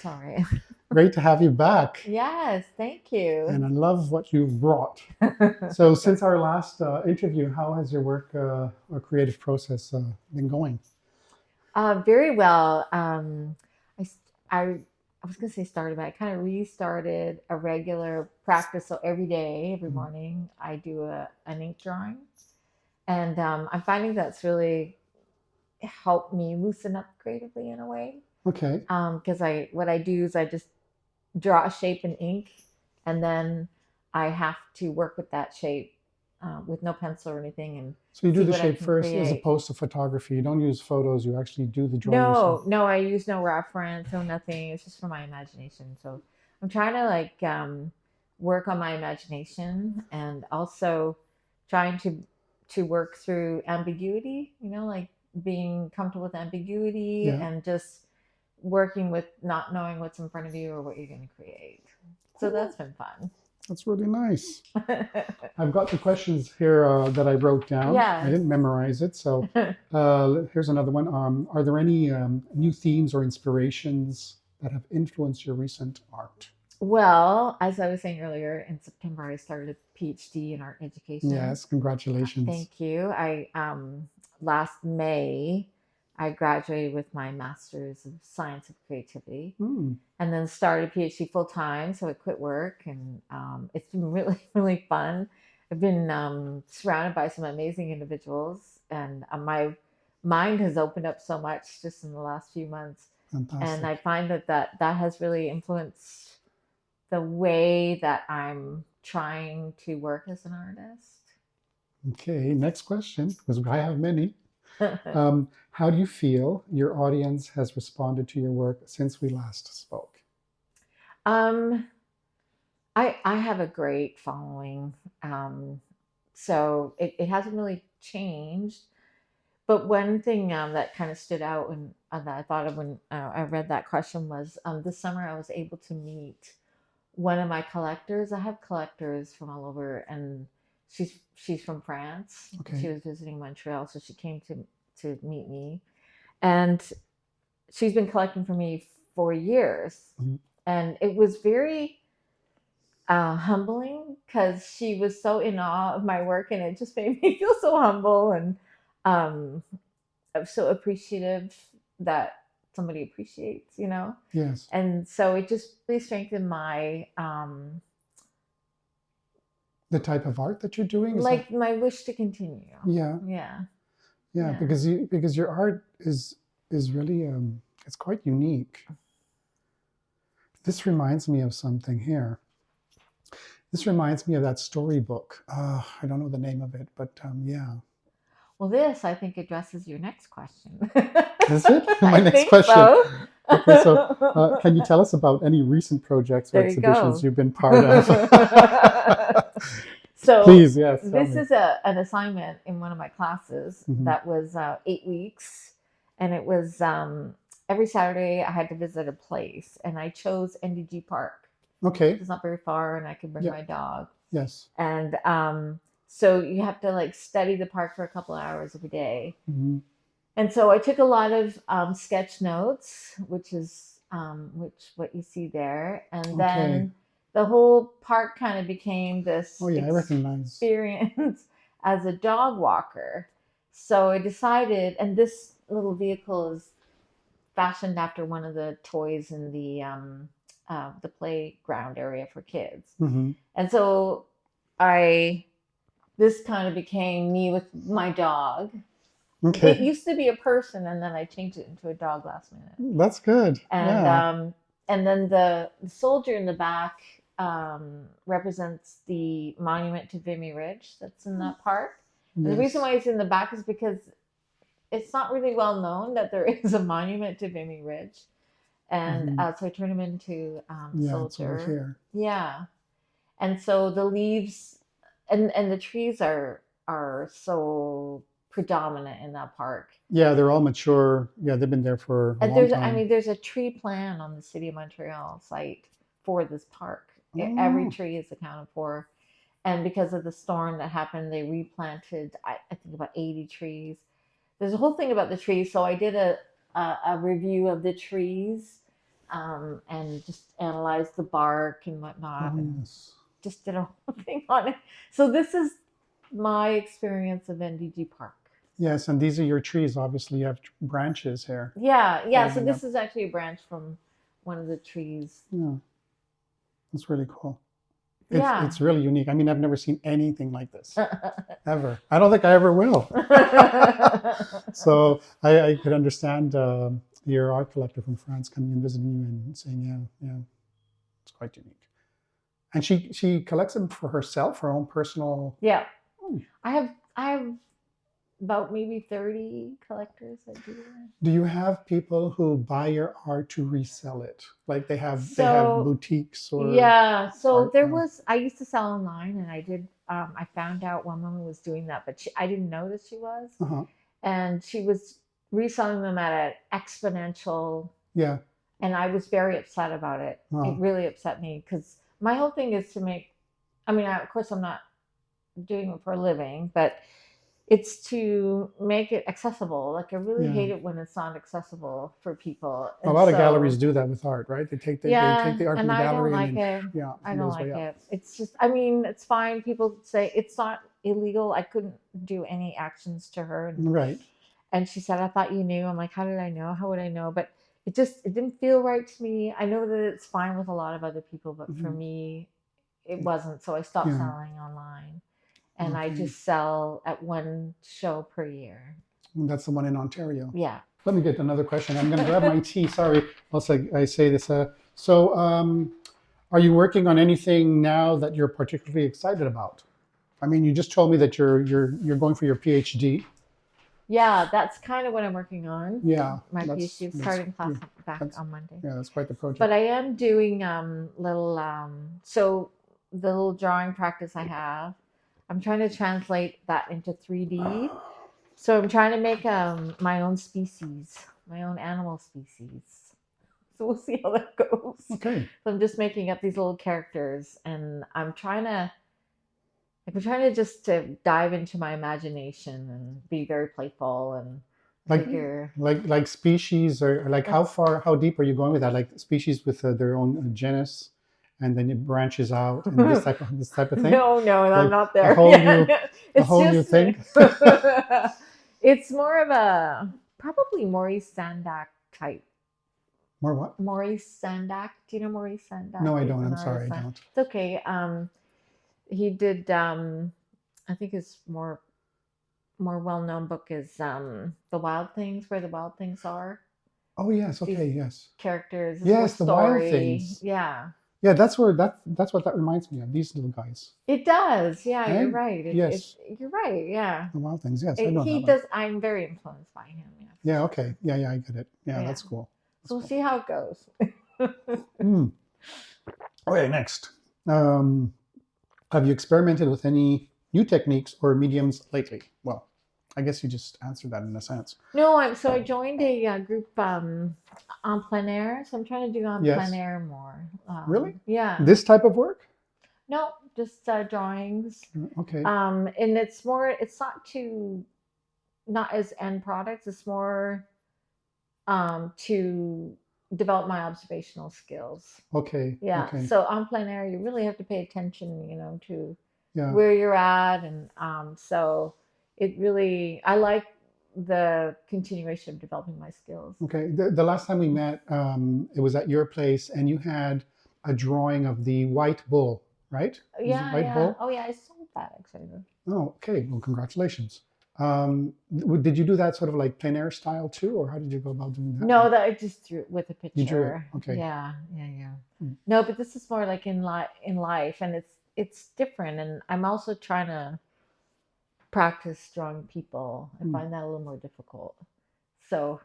all right. Great to have you back. Yes, thank you. And I love what you've brought. So, since our last interview, how has your work or creative process been going? Very well. I, s- I was gonna say started, but I kind of restarted a regular practice. So every day, every Mhm. morning, I do an ink drawing, and I'm finding that's really helped me loosen up creatively in a way. Okay. Because I what I do is I just draw a shape in ink, and then I have to work with that shape with no pencil or anything, and So, you do see the what I shape can first as create. opposed to photography. You don't use photos, you actually do the drawing yourself. No, I use no reference, no nothing. It's just for my imagination. So I'm trying to work on my imagination and also trying to work through ambiguity. Like being comfortable with ambiguity Yeah. and just working with not knowing what's in front of you or what you're going to create. So Oh, that's been fun. that's really nice. I've got the questions here that I wrote down. I Yes. didn't memorize it. So, here's another one. Are there any new themes or inspirations that have influenced your recent art? Well, as I was saying earlier, in September I started a PhD in art education. Yes, congratulations. Thank you. I last May I graduated with my master's of science of creativity, Hmm. and then started PhD full time. So I quit work, and it's been really really fun. I've been surrounded by some amazing individuals, and my mind has opened up so much just in the last few months. And I Fantastic. find that has really influenced the way that I'm trying to work as an artist. Okay, next question, because I have many. How do you feel your audience has responded to your work since we last spoke? um, I have a great following, um, so it hasn't really changed. But one thing that kind of stood out when that I thought of when I read that question was this summer I was able to meet one of my collectors. I have collectors from all over, and she's from France. She Okay. was visiting Montreal, so she came to meet me, and she's been collecting for me for years. Mhm. And it was very humbling because she was so in awe of my work, and it just made me feel so humble and um, I'm so appreciative that somebody appreciates. Yes. And so it just really strengthened my The type of art that you're doing, is that? like my wish to continue. Yeah, Yeah, yeah, yeah. because your art is really it's quite unique. This reminds me of something here. This reminds me of that storybook. I don't know the name of it, but yeah. Well, this I think addresses your next question. Is it? My I next think question. so. Okay, so can you tell us about any recent projects or There you exhibitions go. you've been part of? So Please, yes, tell this me. is an assignment in one of my classes Hmm. that was 8 weeks, and it was every Saturday I had to visit a place, and I chose NDG Park. Okay. It's not very far, and I could bring Yeah. my dog. Yes. And so you have to like study the park for a couple hours every day. Hmm. And so I took a lot of sketch notes, which is which what you see there, and Okay. then the whole park kind of became Oh this yeah, I recognize. experience as a dog walker. So I decided, and this little vehicle is fashioned after one of the toys in the playground area for kids, Hmm. and so I this kind of became me with my dog. It Okay. used to be a person, and then I changed it into a dog last minute. That's good. And Yeah. then the soldier in the back represents the monument to Vimy Ridge that's in that park. And the reason Yes. why it's in the back is because it's not really well known that there is a monument to Vimy Ridge. And Hmm. so I turned him into the Yeah, it's over soldier. here. Yeah. And so the leaves and the trees are so predominant in that park. Yeah, they're all mature. Yeah, they've been there for a And long there's, I time. mean, there's a tree plan on the City of Montreal site for this park. Every Oh, tree is accounted for. And because of the storm that happened, they replanted, I think, about 80 trees. There's a whole thing about the trees. So I did a review of the trees and just analyzed the bark and whatnot, Oh and yes. just did a whole thing on it. So this is my experience of NDG Park. Yes, and these are your trees. Obviously, you have branches here Yeah, yeah. So holding up. this is actually a branch from one of the trees. Yeah, it's really cool. Yeah. It's really unique. I mean, I've never seen anything like this ever. I don't think I ever will. So I could understand your art collector from France coming and visiting you and saying, yeah, yeah, it's quite unique. And she collects them for herself, her own personal. Yeah. Hmm. I have about maybe 30 collectors that do that. Do you have people who buy your art to resell it? Like they have So boutiques or yeah, so art? there was I used to sell online, and I found out one woman was doing that, but I didn't know that she was, Uh-huh. and she was reselling them at an exponential, Yeah. and I was very upset about it. It Wow. really upset me because my whole thing is to make. I mean, of course, I'm not doing it for a living, but it's to make it accessible. Like I really Yeah. hate it when it's not accessible for people, A and lot of galleries so do that with art, right? They take yeah, the art from and the I don't gallery and like then it. yeah, I it don't goes way like up. it. It's just, I mean, it's fine. People say it's not illegal. I couldn't do any actions to her, Right. and she said, "I thought you knew." I'm like, "How did I know? How would I know?" But it didn't feel right to me. I know that it's fine with a lot of other people, but for Mhm. me, it wasn't. So I stopped Yeah. selling online, and I Okay. just sell at one show per year. That's the one in Ontario. Yeah. Let me get another question. I'm going to grab my tea. Sorry, also I say this. So, are you working on anything now that you're particularly excited about? I mean, you just told me that you're going for your PhD. Yeah, that's kind of what I'm working on. Yeah, My PhD that's is that's starting class yeah, back that's on Monday. yeah, that's quite the But project. I am doing little so the little drawing practice I have, I'm trying to translate that into 3D. So I'm trying to make my own species, my own animal species. So we'll see how that goes. Okay. So I'm just making up these little characters, and I'm trying to just to dive into my imagination and be very playful and Like figure. like species or like how deep are you going with that? Like species with their own genus, and then it branches out and this type of thing. No, no, I'm Like not a there. whole Yeah, new a it's whole new just thing. it's more of a probably Maurice Sendak type. More what? Maurice Sendak. Do you know Maurice No, Sendak? I He's don't. an I'm sorry, artist. I don't. It's okay. He did. I think his more well known book is The Wild Things, Where the Wild Things Are. Oh yes, These okay, yes. characters, this little Yes, the wild story. things. Yeah, Yeah, that's what that reminds me of. These little guys. it does. Yeah, you're Right? right. Yes, You're right. Yeah. the wild things. Yes, I know that He one. does. I'm very influenced by him. Yeah, for Yeah, sure. okay. Yeah, yeah, I get it. Yeah, Yeah. that's cool. That's So we'll cool. see how it goes. Hmm. Okay, next. Um, have you experimented with any new techniques or mediums lately? Well, I guess you just answered that in a sense. No, I joined a group on plein air. So I'm trying to do on plein Yes. air more. Really? Yeah. This type of work? No, just drawings. Okay. And it's more. It's not too not as end products. It's more to develop my observational skills. Okay. Yeah. Okay. So on plein air, you really have to pay attention, to Yeah. where you're at, and so it really I like the continuation of developing my skills. Okay. The last time we met, it was at your place, and you had a drawing of the white bull, right? Was it Yeah, white yeah. bull? Oh, yeah. I sold that actually. Oh, okay. Well, congratulations. Did you do that sort of like plein air style too, or how did you go about doing that No, one? that I just drew it with a You drew it. picture. Okay. Yeah, yeah, yeah. Hmm. No, but this is more like in life, and it's different. And I'm also trying to practice drawing people. I Hmm. find that a little more difficult. So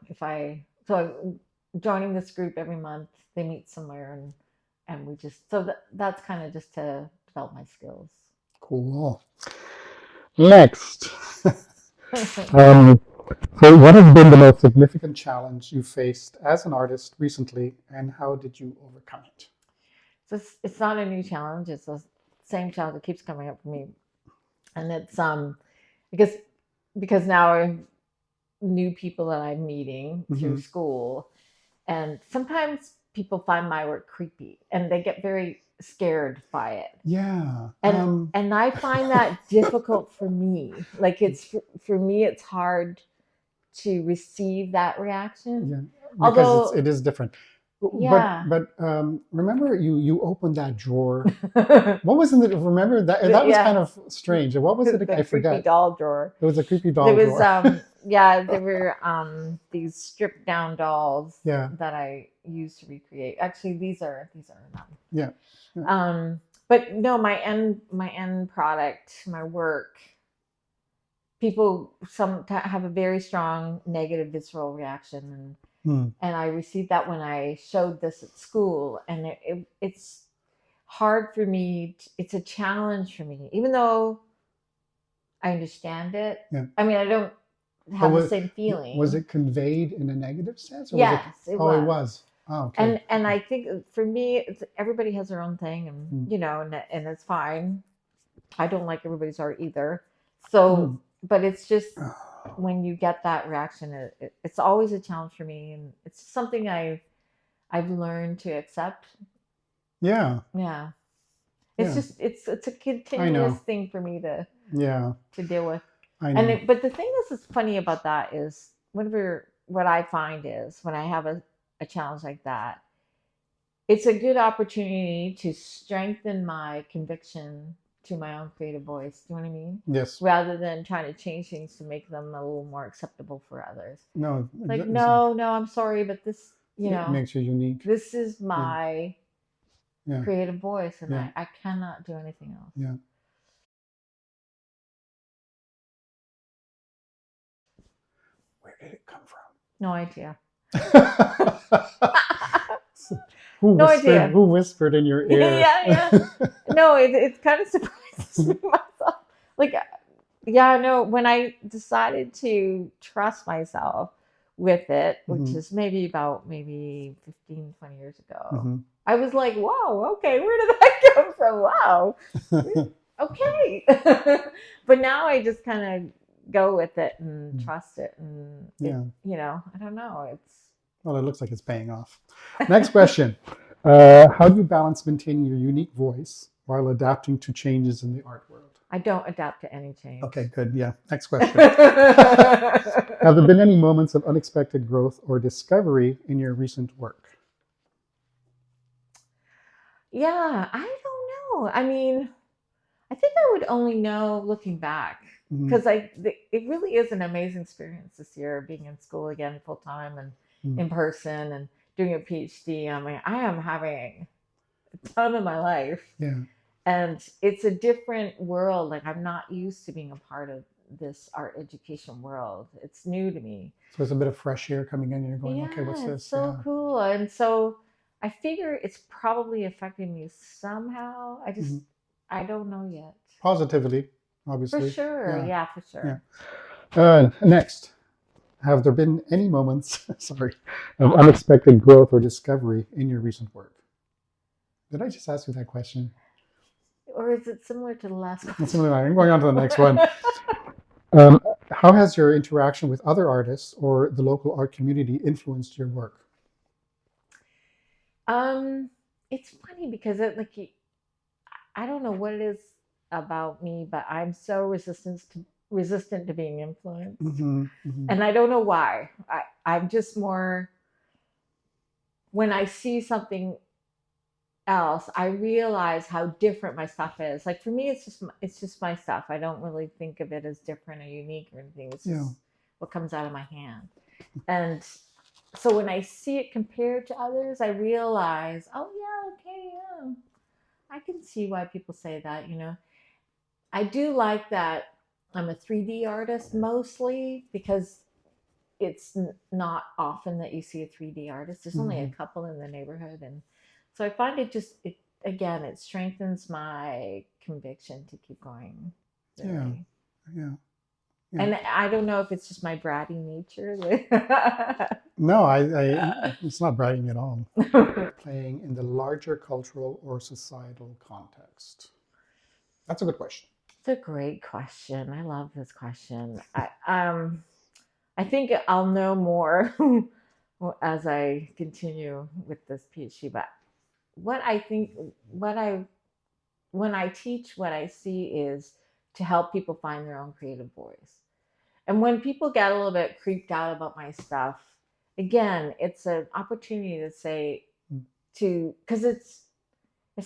I'm joining this group every month. They meet somewhere, and we just that's kind of just to develop my skills. Cool. Next. Um, so, what has been the most significant challenge you faced as an artist recently, and how did you overcome it? So it's not a new challenge. It's the same challenge that keeps coming up for me, and it's because now I have new people that I'm meeting through Hmm. school, and sometimes people find my work creepy and they get very scared by it. Yeah. And I find that difficult for me. Like for me, it's hard to receive that reaction. Yeah, because Although, it is different. yeah, But remember you opened that drawer. What was in the remember that was kind yeah, of strange. What was it? the I creepy forgot. doll drawer. It was a creepy There doll was drawer. yeah, there were these stripped down dolls Yeah, that I used to recreate. Actually, these are none. yeah, yeah. But no, my end product, my work, people some have a very strong negative visceral reaction, Hmm. and I received that when I showed this at school, and it's hard for me. It's a challenge for me, even though I understand it. Yeah. I mean, I don't But have the same was feeling. it conveyed in a negative sense, or was it? Yes, it Oh, it was. was. Oh, okay. And Okay. I think for me, everybody has their own thing, and Hmm. and it's fine. I don't like everybody's art either. So, Hmm. but it's just when you get that reaction, it's always a challenge for me, and it's something I've learned to accept. Yeah, Yeah, it's yeah. just it's a I continuous know. thing for me Yeah, to deal with. I know. But the thing that's funny about that is whenever what I find is when I have a challenge like that, it's a good opportunity to strengthen my conviction to my own creative voice. Do you know what I mean? Yes. Rather than trying to change things to make them a little more acceptable for others. No, It's like, exactly. no, I'm sorry, but this, It makes you unique. this is Yeah, my yeah, creative voice, and yeah, I cannot do anything else. yeah. Where did it come No idea. from? Who No whispered? idea. Who whispered in your ear? Yeah, yeah. No, it kind of surprises me myself. Like, yeah, no, when I decided to trust myself with it, which Hmm. is maybe about maybe 15, 20 years ago, Hmm. I was like, wow, okay, where did that come from? Wow. Okay. But now I just kind of go with it and trust it. And Yeah. I don't know. Well, it looks like it's paying off. Next question. How do you balance maintaining your unique voice while adapting to changes in the art world? I don't adapt to any change. Okay, good. Yeah. Next question. Have there been any moments of unexpected growth or discovery in your recent work? Yeah, I don't know. I mean, I think I would only know looking back Mhm. because it really is an amazing experience this year being in school again full time and Mhm. in person and doing a PhD. I mean, I am having a ton of my life, Yeah. and it's a different world. Like I'm not used to being a part of this art education world. It's new to me. So it's a bit of fresh air coming in, and you're going, okay, what's Yeah, it's this? so Yeah. cool, and so I figure it's probably affecting me somehow. Mhm. I don't know yet. Positively, For obviously. sure. Yeah. Yeah, for Yeah. sure. Next, have there been any moments, sorry, of unexpected growth or discovery in your recent work? Did I just ask you that question? Or is it similar to the last Similar. question? I'm going on to the next one. Um, how has your interaction with other artists or the local art community influenced your work? um, it's funny because I don't know what it is about me, but I'm so resistant to being influenced, Hmm. Hmm. and I don't know why. I'm just more when I see something else, I realize how different my stuff is. Like for me, it's just my stuff. I don't really think of it as different or unique or anything. It's Yeah. just what comes out of my hand. And so when I see it compared to others, I realize, oh yeah, okay, yeah, I can see why people say that. I do like that I'm a 3D artist mostly because it's not often that you see a 3D artist. There's only a Hmm. couple in the neighborhood, and so I find it again it strengthens my conviction to keep going. Yeah. Really, Yeah. Yeah. and I don't know if it's just my bratty nature. No, it's not bragging at all. Playing in the larger cultural or societal context? That's a good question. It's a great question. I love this question. I think I'll know more as I continue with this PhD. But what I think, what I when I teach, what I see is to help people find their own creative voice. And when people get a little bit creeped out about my stuff, again, it's an opportunity to say Mm. to because it's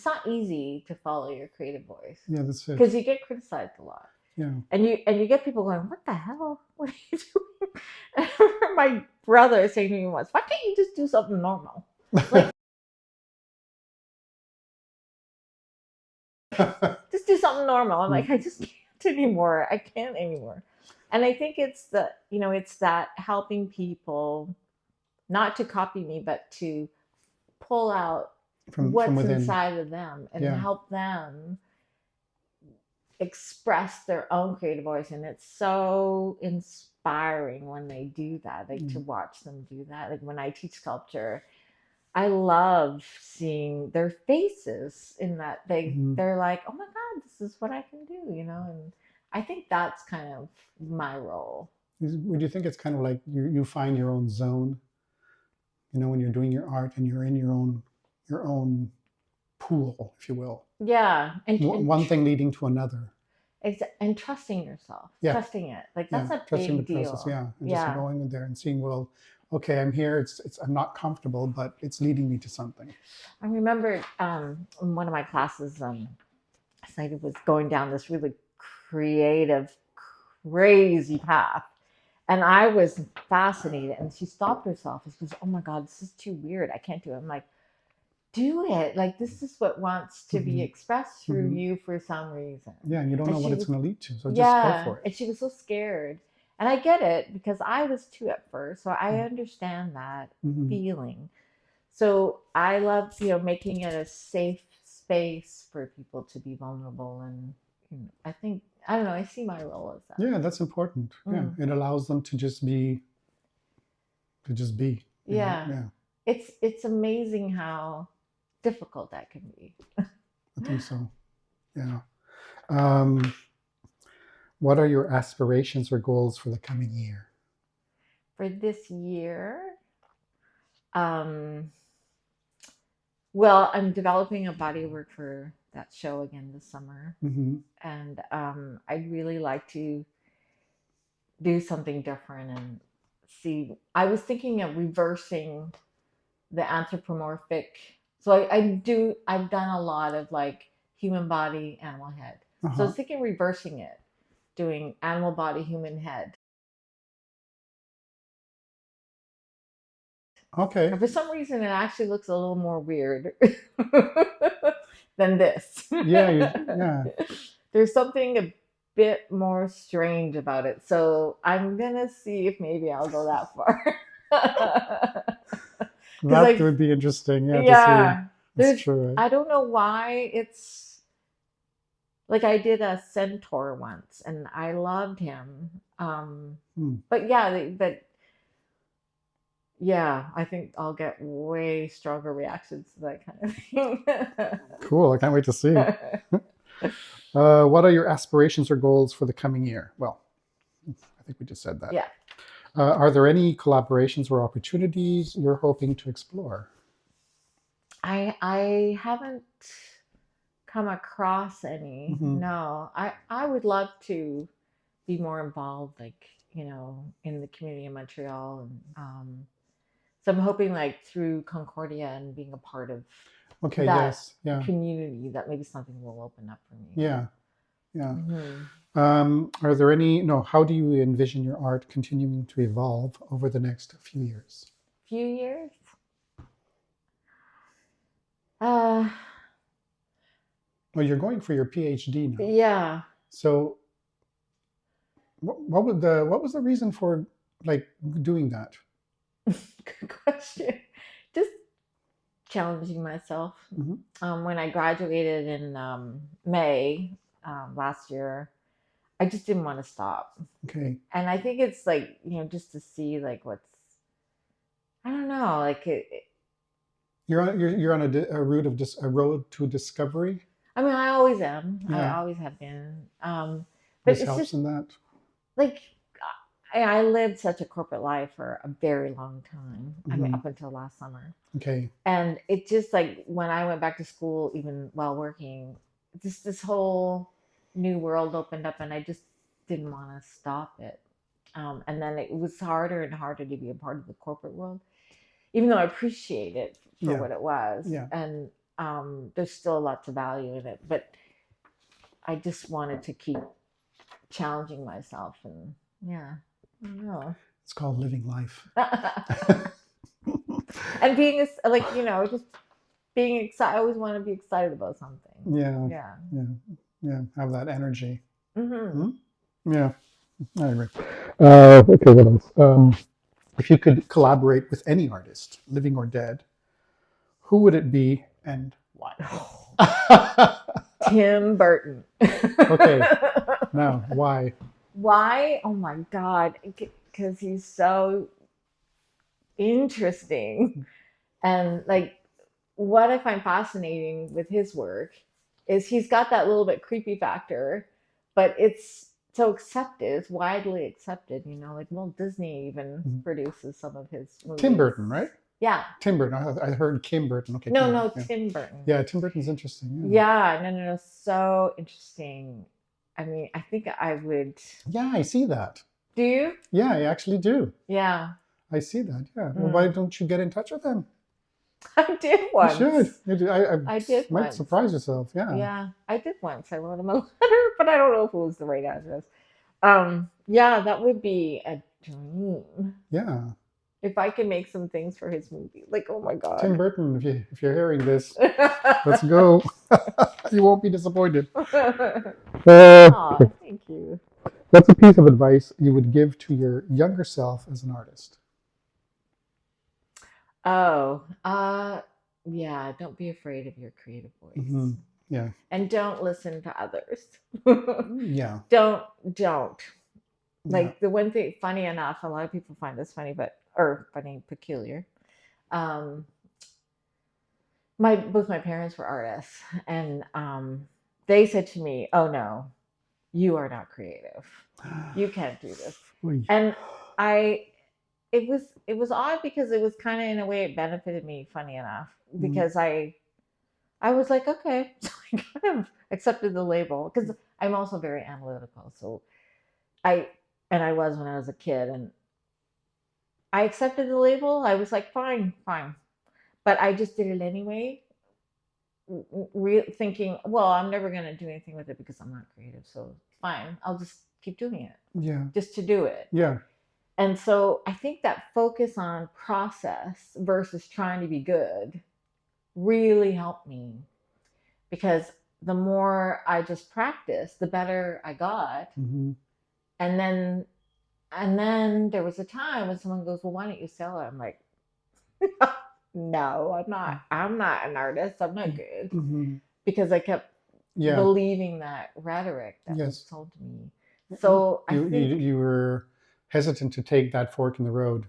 not easy to follow your creative voice Yeah, that's it. because you get criticized a lot. Yeah. And you get people going, "What the hell? What are you doing?" And I remember my brother saying to me once, "Why can't you just do something normal? Like just do something normal." I'm like, "I just can't anymore. I can't anymore." And I think it's that helping people not to copy me, but to pull out From what's within. inside of them and Yeah. help them express their own creative voice. And it's so inspiring when they do that, like to watch them do that. Like when I teach sculpture, I love seeing their faces in that they're like, "Oh my god, this is what I can do," and I think that's kind of my role. Would you think it's kind of like you find your own zone, when you're doing your art and you're in your own pool, if you will. Yeah, One thing leading to another. and trusting yourself, Yeah. trusting it, like Yeah. that's a Trusting the big process. deal. Yeah. And just Yeah. going in there and seeing, well, okay, I'm here. I'm not comfortable, but it's leading me to something. I remember in one of my classes, Snyder was going down this really creative, crazy path. And I was fascinated. And she stopped herself and she goes, "Oh my God, this is too weird. I can't do it." I'm like, "Do it. Like, this is what wants to be expressed through you for some reason." Yeah, and you don't And know what she it's was, going to lead to, so just go yeah. for it. And she was so scared. And I get it because I was too at first. So I understand that feeling. So I love, making it a safe space for people to be vulnerable. And I don't know, I see my role as that. Yeah, that's important. Yeah, it allows them to just be. Yeah. Yeah, It's amazing how difficult that can be. I think so. Yeah. Um, what are your aspirations or goals for the coming year? For this year, um, well, I'm developing a body of work for that show again this summer. And I'd really like to do something different and see. I was thinking of reversing the anthropomorphic. So I've done a lot of like human body, animal head. So I was thinking reversing it, doing animal body, human head. Okay. And for some reason, it actually looks a little more weird than this. Yeah. There's something a bit more strange about it. So I'm going to see if maybe I'll go that far. That would be interesting. Yeah, to see. That's true. Right? I don't know why it's like I did a centaur once and I loved him. But I think I'll get way stronger reactions to that kind of thing. Cool. I can't wait to see. What are your aspirations or goals for the coming year? Well, I think we just said that. Yeah. Are there any collaborations or opportunities you're hoping to explore? I haven't come across any. No. I would love to be more involved, like, in the community in Montreal. And so I'm hoping like through Concordia and being a part of that community that maybe something will open up for me. Yeah. Are there how do you envision your art continuing to evolve over the next few years? Few years? Well, you're going for your PhD now. Yeah. So what was the reason for like doing that? Good question. Just challenging myself. When I graduated in May last year, I just didn't want to stop. Okay. And I think it's like, just to see like I don't know, like you're on a road to discovery. I mean, I always am. Yeah. I always have been. But this it's helps just in that. like I lived such a corporate life for a very long time. I mean, Hmm. up until last summer. Okay. And it just like when I went back to school, even while working, just this whole new world opened up, and I just didn't want to stop it. And then it was harder and harder to be a part of the corporate world, even though I appreciate it for Yeah. what it was. Yeah. And there's still lots of value in it, but I just wanted to keep challenging myself. And yeah, I don't know. It's called living life. And being like, just being excited. I always want to be excited about something. Yeah. Yeah. Yeah. Yeah. Have that energy. Hmm. Hmm? Yeah. I agree. Okay. What else? If you could collaborate with any artist, living or dead, who would it be and why? Tim Burton. Okay. Now, why? Why? Oh my God. Because he's so interesting. And like, what I find fascinating with his work is he's got that little bit creepy factor, but it's so accepted, it's widely accepted. Like Walt Disney even Mhm. produces some of his Tim movies. Burton, right? Yeah. Tim Burton. I heard Kim Burton. Okay, No, Tim no, Burton. Yeah. Tim Burton. Yeah, Tim Burton's interesting. Yeah, no, no, no, so interesting. I mean, I think I would. Yeah, I see that. Do you? Yeah, I actually do. Yeah. I see that. Yeah. Well, why Mm. don't you get in touch with him? I did You should. once. I I did might once. surprise yourself. Yeah. Yeah, I did once. I wrote him a letter, but I don't know if it was the right address. Yeah, that would be a dream Yeah. if I could make some things for his movie. Like, oh my Tim God. Burton, if you're hearing this, let's go. You won't be disappointed. Aw, thank you. What's a piece of advice you would give to your younger self as an artist? Oh, yeah, don't be afraid of your creative voice. Hmm. Yeah. And don't listen to others. Yeah. Don't. Yeah. Like the one thing, funny enough, a lot of people find this funny, or funny, peculiar. Um, both my parents were artists, and they said to me, "Oh no, you are not creative. You can't do this." Oy. And I, it was odd because it was kind of in a way it benefited me. Funny enough, Mhm. because I was like, okay, so I kind of accepted the label because I'm also very analytical. So I, and I was when I was a kid, and I accepted the label. I was like, fine, fine. But I just did it anyway, thinking, well, I'm never going to do anything with it because I'm not creative. So fine, I'll just keep doing it Yeah. just to do it. Yeah. And so I think that focus on process versus trying to be good really helped me because the more I just practiced, the better I got. Hmm. And then there was a time when someone goes, "Well, why don't you sell it?" I'm like, "No, I'm not. I'm not an artist. I'm not good." Hmm. Because I kept Yeah. believing that rhetoric that was Yes. told to me. So I You think, you were hesitant to take that fork in the road.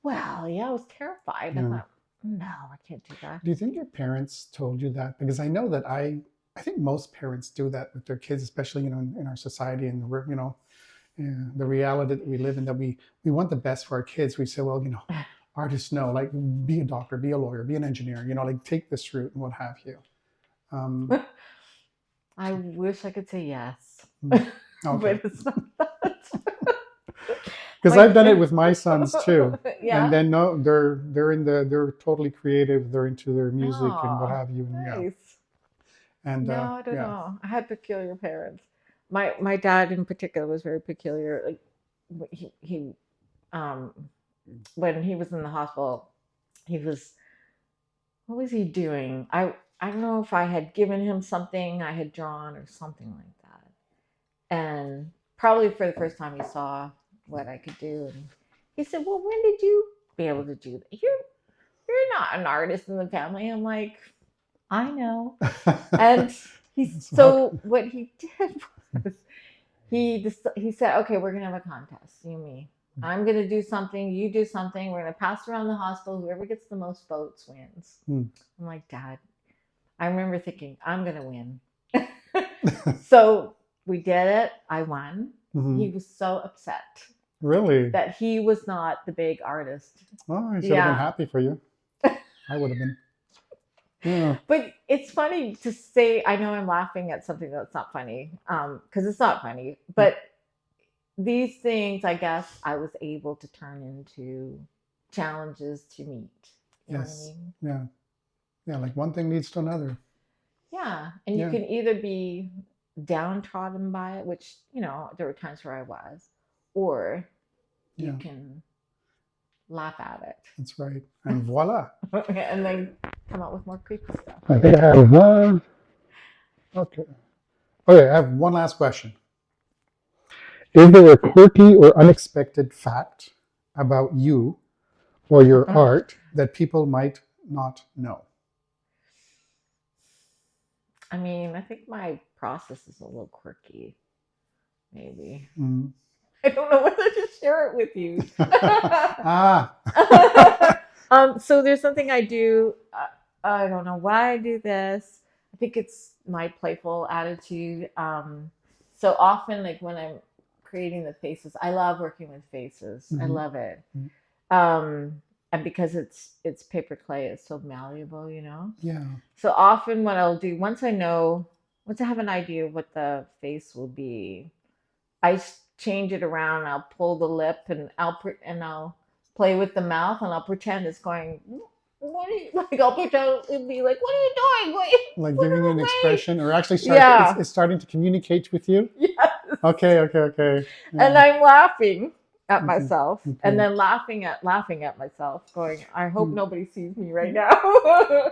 well, yeah, I was terrified. I Yeah. thought, no, I can't do that. Do you think your parents told you that? Because I know that I think most parents do that with their kids, especially in our society and the reality that we live in. That we want the best for our kids. We say, well, artists know, like be a doctor, be a lawyer, be an engineer. Like take this route and what have you. Um, I wish I could say yes, okay. but it's not that. Because My I've done it with my sons too, and yeah. then no, they're totally creative. They're into their music and what Oh, have you, and yeah, nice. and No, I don't yeah. know. I had peculiar parents. My dad in particular was very peculiar. Like he um when he was in the hospital, he was what was he doing? I don't know if I had given him something I had drawn or something like that. And probably for the first time he saw what I could do, and he said, "Well, when did you be able to do that? You're not an artist in the family." I'm like, "I know." And So so what he did was he said, "Okay, we're gonna have a contest, you and me. I'm gonna do something, you do something. We're gonna pass around the hospital. Whoever gets the most votes wins." Hmm. I'm like, "Dad." I remember thinking, "I'm gonna win." So we did it. I won. Mhm. He was so upset. Really? that he was not the big artist. Oh, I should have been Yeah. happy for you. I would have been. Yeah. But it's funny to say, I know I'm laughing at something that's not funny, because it's not funny. But these things, I guess, I was able to turn into challenges to meet. You know what I Yes. mean? Yeah. Yeah. Like one thing leads to another. Yeah. And you Yeah. can either be downtrodden by it, which, there were times where I was, or you Yeah. can laugh at That's right. And voila. it and then come up with more creepy stuff. I think I have okay. Okay, I have one last question. Is there a quirky or unexpected fact about you or your art that people might not know? I mean, I think my process is a little quirky, maybe. Mm. I don't know whether to share it with you. Ah. So there's something I do. I don't know why I do this. I think it's my playful attitude. So often, like when I'm creating the faces, I love working with faces. I Mhm. love it. Mhm. And because it's paper clay, it's so malleable, Yeah. So often, what I'll do once I have an idea of what the face will be, I change it around. I'll pull the lip, and I'll play with the mouth, and I'll pretend it's going. What are you like? I'll pretend it'll be like, "What are you doing? Like Put giving you it an away!" expression or actually Yeah, it's starting to communicate with you. yes. Okay, okay, okay. And Yeah. I'm laughing at Okay. myself, and Okay. then laughing at myself, going, "I hope Hmm. nobody sees me right now."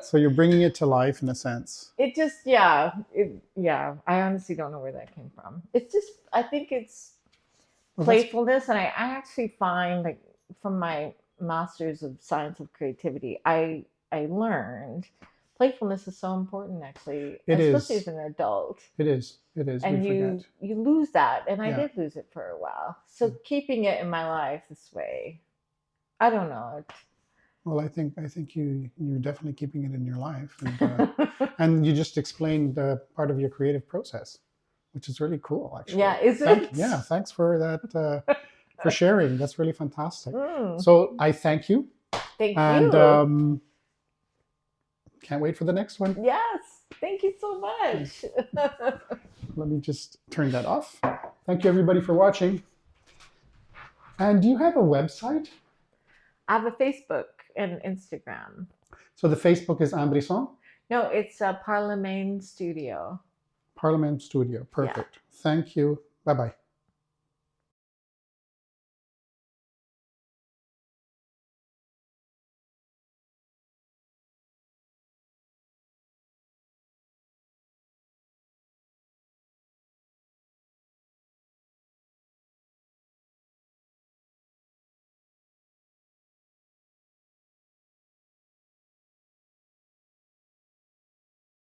So you're bringing it to life in a sense. It just, yeah. I honestly don't know where that came from. It's just, I think it's Well, that's playfulness, and I actually find, like, from my masters of science of creativity, I learned playfulness is so important, actually, it especially is. as an adult. It is. It is. We And forget. you lose that, and I Yeah. did lose it for a while. So keeping it in my life this way, I don't know. Well, I think you're definitely keeping it in your life, and you just explained part of your creative process, which is really cool, actually. Yeah, is it? Yeah, thanks for that for sharing. That's really fantastic. Mm, So I thank you, thank and you. can't wait for the next one. Yes, thank you so much. Let me just turn that off. Thank you, everybody, for watching. And do you have a website? I have a Facebook and Instagram. So the Facebook is Anne Brisson. No, it's a Parliament Studio. Parliament Studio. Yeah. Perfect. Thank you. Bye-bye.